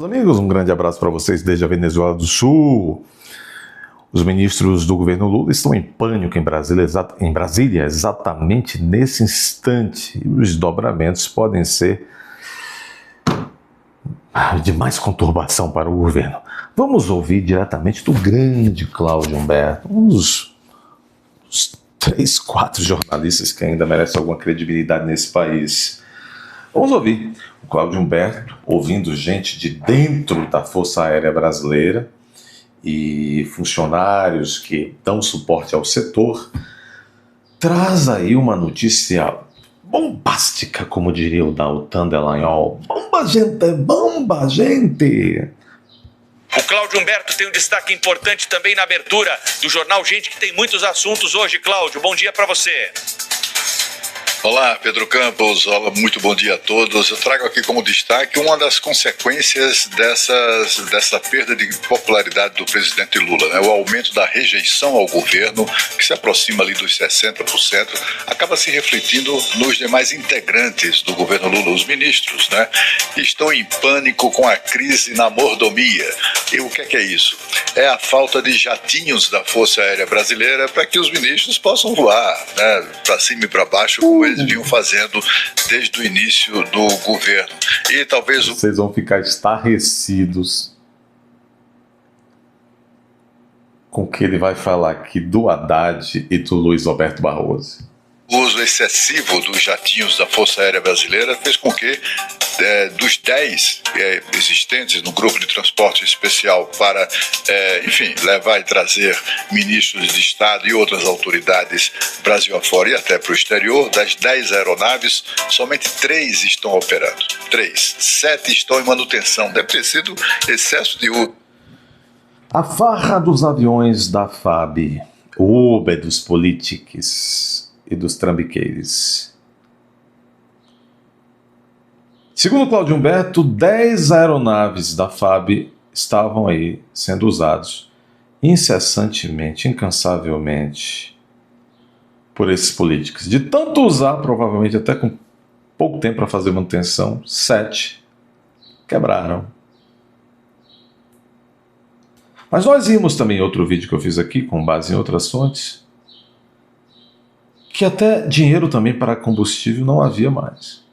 Amigos, um grande abraço para vocês desde a Venezuela do Sul. Os ministros do governo Lula estão em pânico em Brasília, exatamente nesse instante. E os desdobramentos podem ser de mais conturbação para o governo. Vamos ouvir diretamente do grande Cláudio Humberto, um dos 3, 4 jornalistas que ainda merecem alguma credibilidade nesse país. Vamos ouvir o Cláudio Humberto, ouvindo gente de dentro da Força Aérea Brasileira e funcionários que dão suporte ao setor, traz aí uma notícia bombástica, como diria o Dalton Dallagnol. Bomba, gente! O Cláudio Humberto tem um destaque importante também na abertura do jornal Gente, que tem muitos assuntos hoje. Cláudio, bom dia para você. Olá, Pedro Campos. Olá, muito bom dia a todos. Eu trago aqui como destaque uma das consequências dessa perda de popularidade do presidente Lula, né? O aumento da rejeição ao governo, que se aproxima ali dos 60%, acaba se refletindo nos demais integrantes do governo Lula, os ministros, né? Estão em pânico com a crise na mordomia. E o que é isso? É a falta de jatinhos da Força Aérea Brasileira para que os ministros possam voar, né? Para cima e para baixo, como eles vinham fazendo desde o início do governo. E talvez vocês vão ficar estarrecidos com o que ele vai falar aqui do Haddad e do Luiz Roberto Barroso. O uso excessivo dos jatinhos da Força Aérea Brasileira fez com que, dos 10 existentes no grupo de transporte especial para, levar e trazer ministros de Estado e outras autoridades Brasil afora e até para o exterior, das 10 aeronaves, somente 3 estão operando. 3. 7 estão em manutenção. Deve ter sido excesso de uso. A farra dos aviões da FAB, o Uber dos políticos e dos trambiqueiros. Segundo Cláudio Humberto, 10 aeronaves da FAB estavam aí sendo usados incessantemente, incansavelmente por esses políticos. De tanto usar, provavelmente até com pouco tempo para fazer manutenção, 7 quebraram. Mas nós vimos também outro vídeo que eu fiz aqui, com base em outras fontes, que até dinheiro também para combustível não havia mais.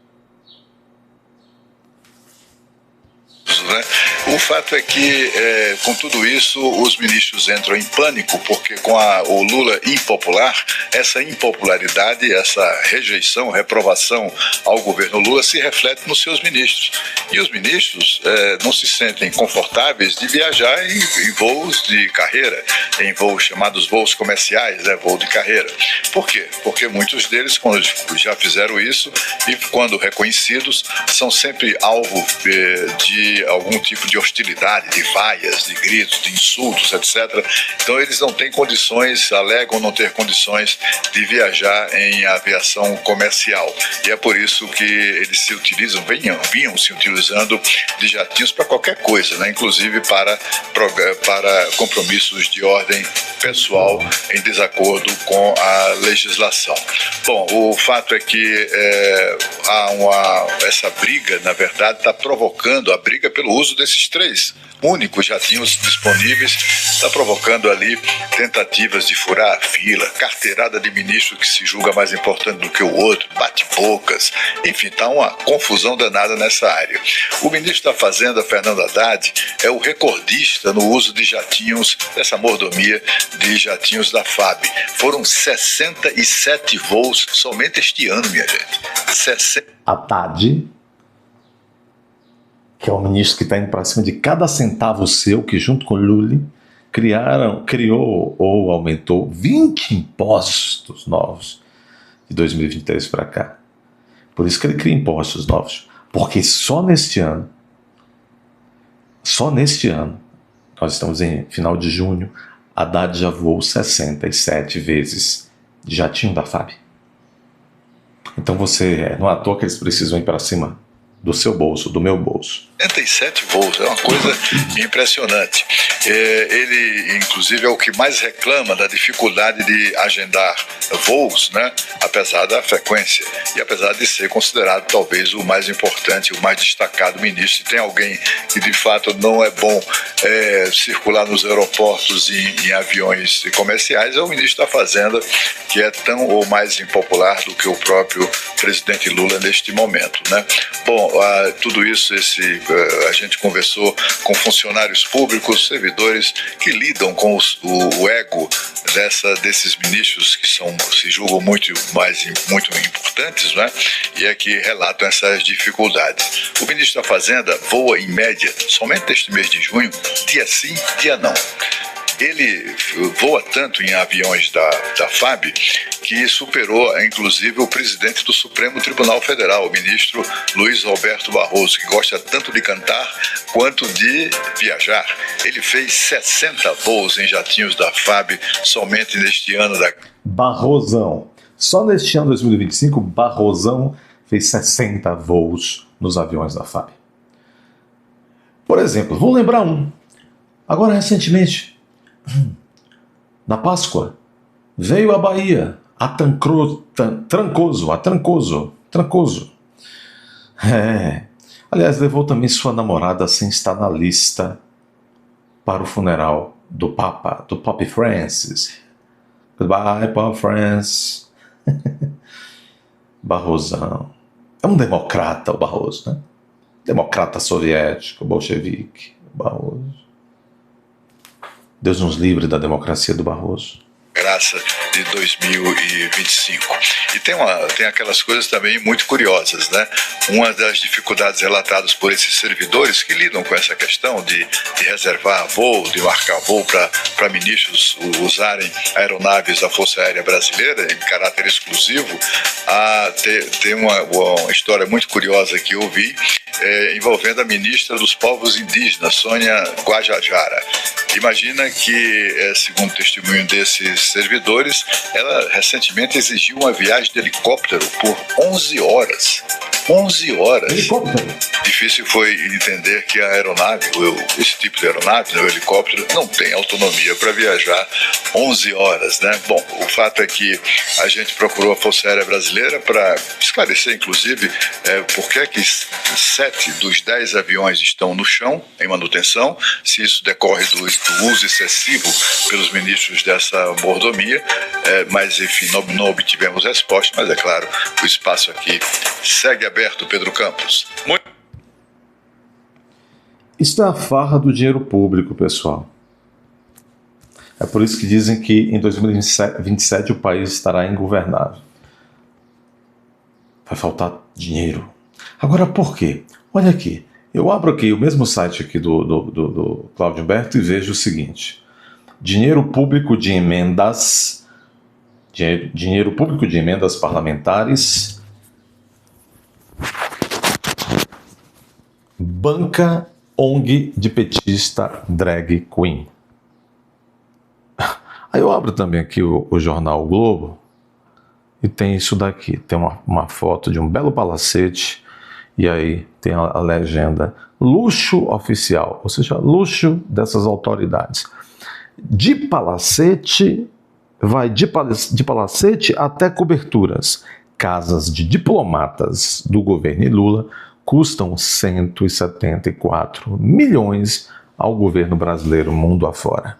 O fato é que, com tudo isso, os ministros entram em pânico, porque com o Lula impopular, essa impopularidade, essa rejeição, reprovação ao governo Lula se reflete nos seus ministros. E os ministros não se sentem confortáveis de viajar em voos de carreira, em voos chamados voos comerciais, voo de carreira. Por quê? Porque muitos deles, quando já fizeram isso, e quando reconhecidos, são sempre alvo de algum tipo de hostilidade, de vaias, de gritos, de insultos, etc. Então eles não têm condições, alegam não ter condições de viajar em aviação comercial. E é por isso que eles se utilizam, vinham se utilizando de jatinhos para qualquer coisa, né? Inclusive para compromissos de ordem pessoal em desacordo com a legislação. Bom, o fato é que essa briga, na verdade, está provocando a briga pelo uso desses 3 únicos jatinhos disponíveis, está provocando ali tentativas de furar a fila, carteirada de ministro que se julga mais importante do que o outro, bate-bocas, enfim, está uma confusão danada nessa área. O ministro da Fazenda, Fernando Haddad, é o recordista no uso de jatinhos, dessa mordomia de jatinhos da FAB. Foram 67 voos somente este ano, minha gente. Haddad, que é o ministro que está indo para cima de cada centavo seu, que junto com Lula criou ou aumentou 20 impostos novos de 2023 para cá. Por isso que ele cria impostos novos, porque só neste ano, nós estamos em final de junho, Haddad já voou 67 vezes de jatinho da FAB. Então não é à toa que eles precisam ir para cima do seu bolso, do meu bolso. 77 voos, é uma coisa impressionante. Ele, inclusive, é o que mais reclama da dificuldade de agendar voos, né? Apesar da frequência e apesar de ser considerado talvez o mais importante, o mais destacado ministro. Se tem alguém que de fato não é bom circular nos aeroportos e em aviões comerciais, é o ministro da Fazenda, que é tão ou mais impopular do que o próprio presidente Lula neste momento, né? Bom, tudo isso a gente conversou com funcionários públicos, servidores que lidam com o ego desses ministros que se julgam muito importantes, né? E é que relatam essas dificuldades. O ministro da Fazenda voa em média, somente neste mês de junho, dia sim, dia não. Ele voa tanto em aviões da FAB que superou, inclusive, o presidente do Supremo Tribunal Federal, o ministro Luiz Roberto Barroso, que gosta tanto de cantar quanto de viajar. Ele fez 60 voos em jatinhos da FAB somente neste ano. Barrosão. Só neste ano 2025, Barrosão fez 60 voos nos aviões da FAB. Por exemplo, vou lembrar um. Agora, recentemente, na Páscoa, veio à Bahia, a Trancoso. Aliás, levou também sua namorada sem estar na lista para o funeral do Papa, do Pope Francis. Goodbye, Pope Francis. Barrosão. É um democrata, o Barroso, né? Democrata soviético, bolchevique, Barroso. Deus nos livre da democracia do Barroso. Graça de 2025. E tem aquelas coisas também muito curiosas, né? Uma das dificuldades relatadas por esses servidores que lidam com essa questão de reservar voo, de marcar voo para ministros usarem aeronaves da Força Aérea Brasileira em caráter exclusivo. Tem uma história muito curiosa que eu vi envolvendo a ministra dos Povos Indígenas, Sônia Guajajara. Imagina que, segundo o testemunho desses servidores, ela recentemente exigiu uma viagem de helicóptero por 11 horas. 11 horas. Helicóptero. Difícil foi entender que a aeronave, esse tipo de aeronave, o helicóptero, não tem autonomia para viajar 11 horas, né? Bom, o fato é que a gente procurou a Força Aérea Brasileira para esclarecer, inclusive, por que 7 dos 10 aviões estão no chão, em manutenção, se isso decorre do uso excessivo pelos ministros dessa mordomia, mas, enfim, não obtivemos resposta, mas, é claro, o espaço aqui segue aberto, Pedro Campos. Isso é a farra do dinheiro público, pessoal. É por isso que dizem que em 2027 o país estará ingovernável. Vai faltar dinheiro. Agora, por quê? Olha aqui. Eu abro aqui o mesmo site aqui do Cláudio Humberto e vejo o seguinte. Dinheiro público de emendas parlamentares, banca ONG de petista drag queen. Aí eu abro também aqui o jornal o Globo e tem isso daqui. Tem uma foto de um belo palacete e aí tem a legenda luxo oficial, ou seja, luxo dessas autoridades. De palacete, vai de palacete até coberturas. Casas de diplomatas do governo Lula custam 174 milhões ao governo brasileiro mundo afora.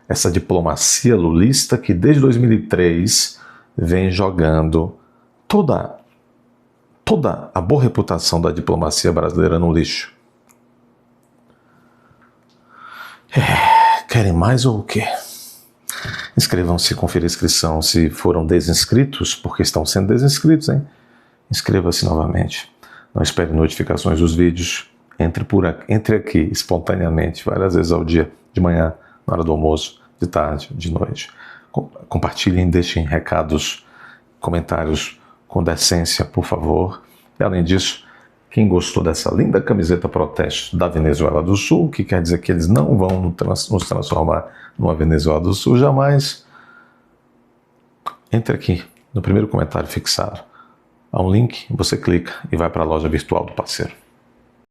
Essa diplomacia lulista que desde 2003 vem jogando toda a boa reputação da diplomacia brasileira no lixo. Querem mais ou o quê? Inscrevam-se, confiram a inscrição se foram desinscritos, porque estão sendo desinscritos, hein? Inscreva-se novamente. Não espere notificações dos vídeos. Entre aqui espontaneamente, várias vezes ao dia, de manhã, na hora do almoço, de tarde, de noite. Compartilhem, deixem recados, comentários com decência, por favor. E além disso, quem gostou dessa linda camiseta protesto da Venezuela do Sul, que quer dizer que eles não vão nos transformar numa Venezuela do Sul jamais, entre aqui no primeiro comentário fixado. Há um link, você clica e vai para a loja virtual do parceiro.